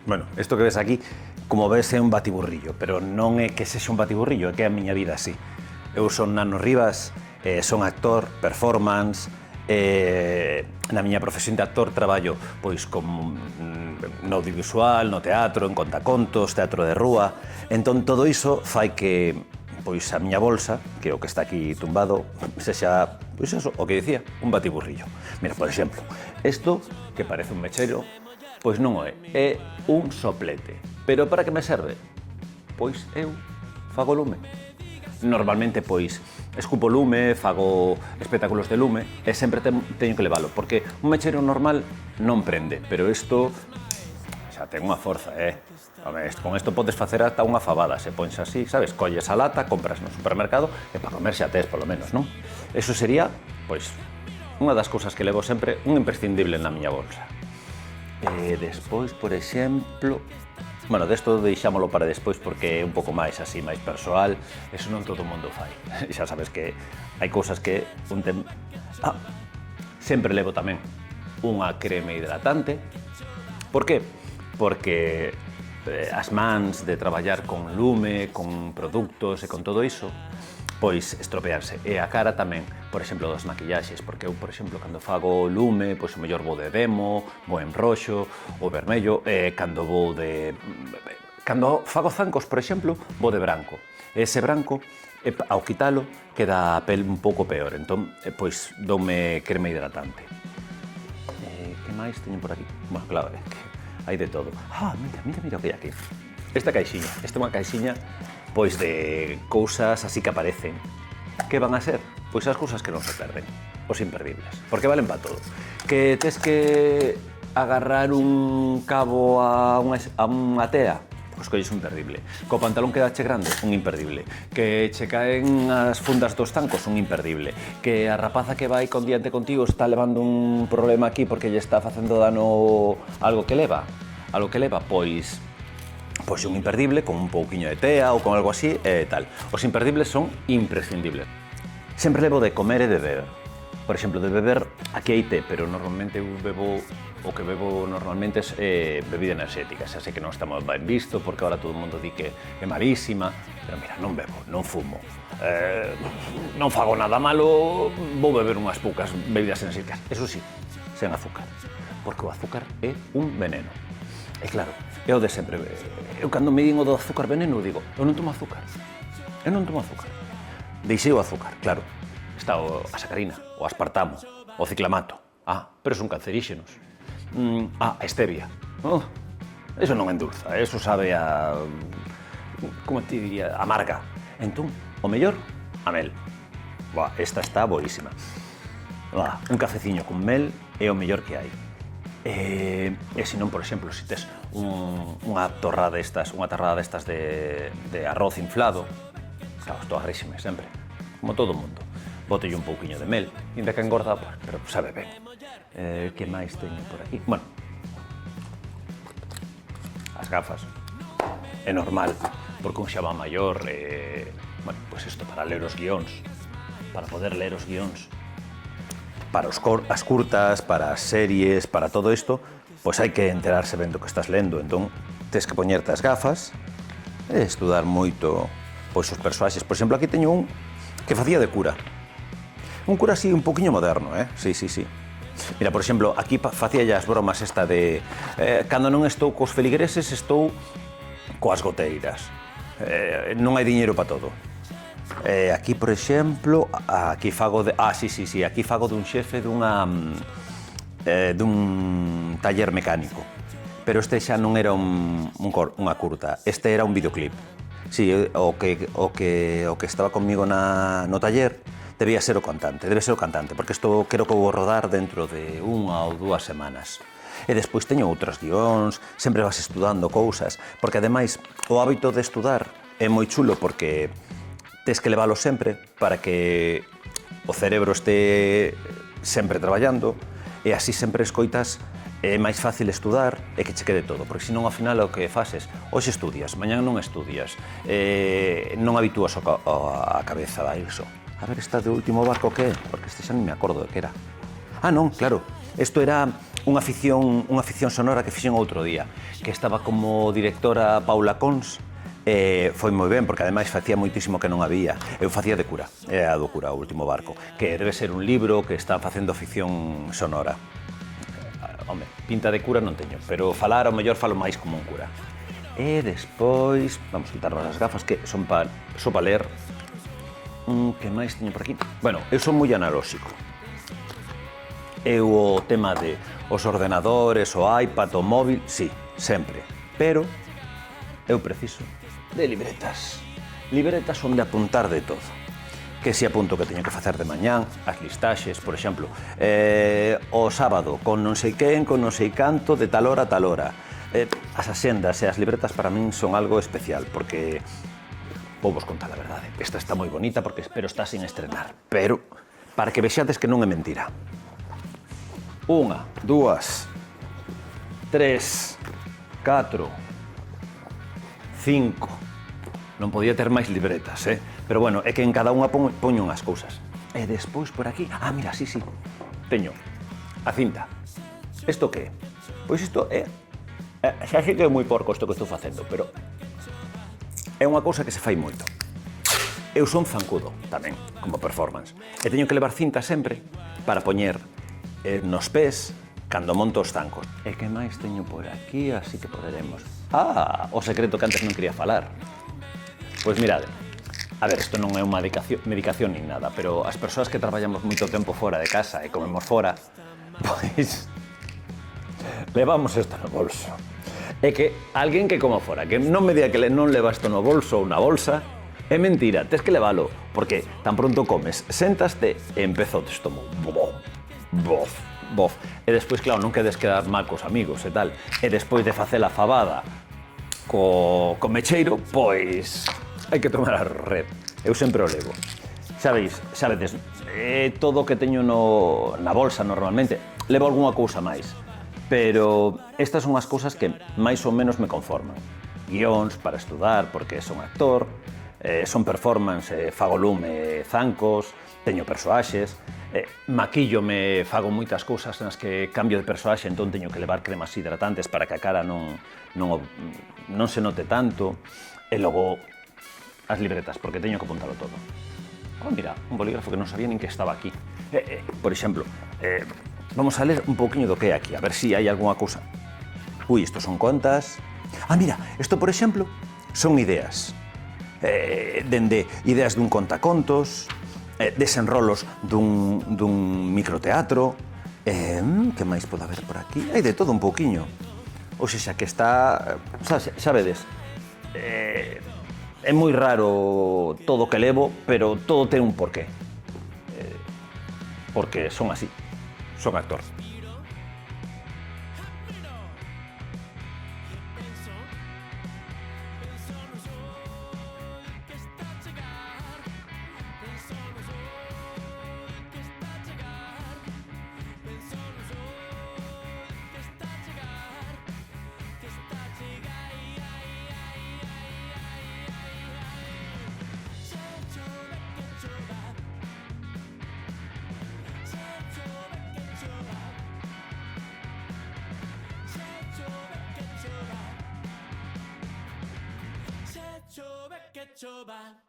Bueno, isto que ves aquí, como ves, é un batiburrillo, pero non é que sexa un batiburrillo, é que é a miña vida así. Eu son Nano Rivas, son actor, performance, na miña profesión de actor traballo pois no audiovisual, no teatro, en contacontos, teatro de rúa. Entón todo iso fai que pois a miña bolsa, que é o que está aquí tumbado, sexa, pois eso, o que dicía, un batiburrillo. Mira, por exemplo, isto, que parece un mechero, pois non o é, é un soplete. Pero para que me serve? Pois eu fago lume. Normalmente, pois, escupo lume, fago espectáculos de lume e sempre teño que levalo, porque un mechero normal non prende, pero isto xa ten unha forza, Con isto podes facer ata unha fabada, se pones así, sabes, colles a lata, compras no supermercado e para comer xa tes, polo menos, non? Eso sería, pois, unha das cousas que levo sempre, un imprescindible na miña bolsa. Despois, por exemplo... Bueno, desto deixámolo para despois porque é un pouco máis así, máis persoal. Eso non todo o mundo fai. Xa sabes que hai cousas que un ten... Sempre levo tamén unha creme hidratante. Por qué? Porque as mans de traballar con lume, con produtos e con todo iso, pois estropearse. E a cara tamén, por exemplo, das maquillaxes, porque eu, por exemplo, cando fago lume, pois o mellor vou de demo, vou en roxo, ou vermello, cando vou de... Cando fago zancos, por exemplo, vou de branco. Ese branco, ao quitalo, queda a pel un pouco peor, entón, pois, doume creme hidratante. Que máis teño por aquí? Bueno, claro, é que hai de todo. Mira o que hai aquí. Esta é unha caixiña pois de cousas así que aparecen. Que van a ser? Pois as cousas que non se perden, os imperdibles, porque valen para todo. Que tes que agarrar un cabo a unha tea, pois colles un imperdible. Co pantalón quedache grande, un imperdible. Que che caen as fundas dos zancos, un imperdible. Que a rapaza que vai con diante contigo está levando un problema aquí porque lle está facendo dano algo que leva, pois un imperdible con un pouquiño de tea ou con algo así e tal. Os imperdibles son imprescindibles. Sempre levo de comer e de beber. Por exemplo, de beber, aquí hai té, pero normalmente eu bebo, o que bebo normalmente é bebida enerxética. Xa sei que non está moi ben visto, porque agora todo o mundo di que é malísima, pero mira, non bebo, non fumo, non fago nada malo, vou beber unhas poucas bebidas enerxéticas. Eso sí, sen azúcar, porque o azúcar é un veneno. E claro, é o de sempre. Eu cando me din o do azúcar veneno, digo, eu non tomo azúcar. Deixei o azúcar, claro. Está a sacarina, o aspartamo, o ciclamato. Pero son canceríxenos. A stevia. Eso non endulza, eso sabe a... Como te diría? Amarga. Entón, o mellor, a mel. Esta está boísima. Un cafeciño con mel é o mellor que hai. E se non, por exemplo, se tes unha torrada destas de arroz inflado, claro, estou a ríxime sempre, como todo o mundo. Botelle un pouquiño de mel, ainda que engorda, pero sabe ben. Que máis teño por aquí? Bueno, as gafas. É normal, porque un xa va maior, bueno, pois isto, para ler os guións, para poder ler os guións, para as curtas, para as series, para todo isto, pois hai que enterarse ben do que estás lendo, entón tes que poñerte as gafas e estudar moito pois os persoaxes. Por exemplo, aquí teño un que facía de cura. Un cura así un poquinho moderno, Sí. Mira, por exemplo, aquí facía as bromas esta de cando non estou cos feligreses, estou coas goteiras. Non hai diñeiro para todo. Aquí, por exemplo, aquí fago de... aquí fago dun xefe dun taller mecánico. Pero este xa non era unha curta, este era un videoclip. Sí, o que estaba conmigo no taller debe ser o cantante, porque isto creo que vou rodar dentro de 1 ou 2 semanas. E despois teño outros guións, sempre vas estudando cousas, porque ademais o hábito de estudar é moi chulo porque tes que levalo sempre para que o cerebro este sempre traballando e así sempre escoitas, é máis fácil estudar e que che quede todo, porque senón ao final o que fases, hoxe estudias, mañán non estudias, non habitúas a cabeza a iso. A ver, esta do último barco que é? Porque este xa non me acordo de que era. Non, claro, isto era unha afición sonora que fixen outro día, que estaba como directora Paula Cons, foi moi ben, porque ademais facía moitísimo que non había. Eu facía de Cura, a do Cura, o último barco, que debe ser un libro que está facendo ficción sonora. Home, pinta de cura non teño, pero falar ao mellor falo máis como un cura. E despois, vamos quitarnos as gafas que son para ler. Que máis teño por aquí? Bueno, eu son moi analóxico. Eu o tema de os ordenadores, o iPad, o móvil, sí, sempre. Pero eu preciso de libretas. Libretas onde apuntar de todo. Que se apunto que teño que facer de mañán, as listaxes, por exemplo, o sábado, con non sei quen, con non sei canto, de tal hora a tal hora. As axendas e as libretas para min son algo especial, porque vou vos contar a verdade. Esta está moi bonita porque espero está sin estrenar, pero para que vexades que non é mentira. 1, 2, 3, 4, 5. Non podía ter máis libretas, pero bueno, é que en cada unha poño unhas cousas. E despois por aquí, mira, sí, teño a cinta. Isto que é? Pois isto é, xa sei que é moi porco isto que estou facendo, pero é unha cousa que se fai moito. Eu son zancudo tamén, como performance, e teño que levar cinta sempre para poñer nos pés cando monto os zancos. E que máis teño por aquí, así que poderemos... O secreto que antes non quería falar. Pois mirade, a ver, isto non é unha medicación nin nada, pero as persoas que traballamos moito tempo fora de casa e comemos fora, pois levamos isto no bolso. É que alguén que coma fora, que non me diga que non leva isto no bolso ou na bolsa, é mentira, tes que levalo, porque tan pronto comes, séntaste e empezou o estómago, bof. E despois, claro, non quedes quedar mal cos amigos e tal. E despois de facer a fabada co mecheiro, pois hai que tomar a red. Eu sempre o levo. Sabedes, todo o que teño na bolsa normalmente, levo algunha cousa máis. Pero estas son as cousas que máis ou menos me conforman. Guións para estudar, porque son actor, son performance, fago lume, zancos, teño persoaxes, maquíllome, fago moitas cousas nas que cambio de persoaxe, entón teño que levar cremas hidratantes para que a cara non se note tanto. E logo as libretas, porque teño que apuntalo todo. Mira, un bolígrafo que non sabía nin que estaba aquí. Por exemplo, vamos a ler un pouquiño do que hai aquí, a ver se hai algunha cousa. Isto son contas. Mira, isto, por exemplo, son ideas. Dende ideas dun contacontos, desenrolos dun microteatro. Que máis pode haber por aquí? Hai de todo un pouquiño. Ou sexa, que está... Sabedes, é moi raro todo o que levo, pero todo ten un porqué. Porque son así, son actor. chove que chova.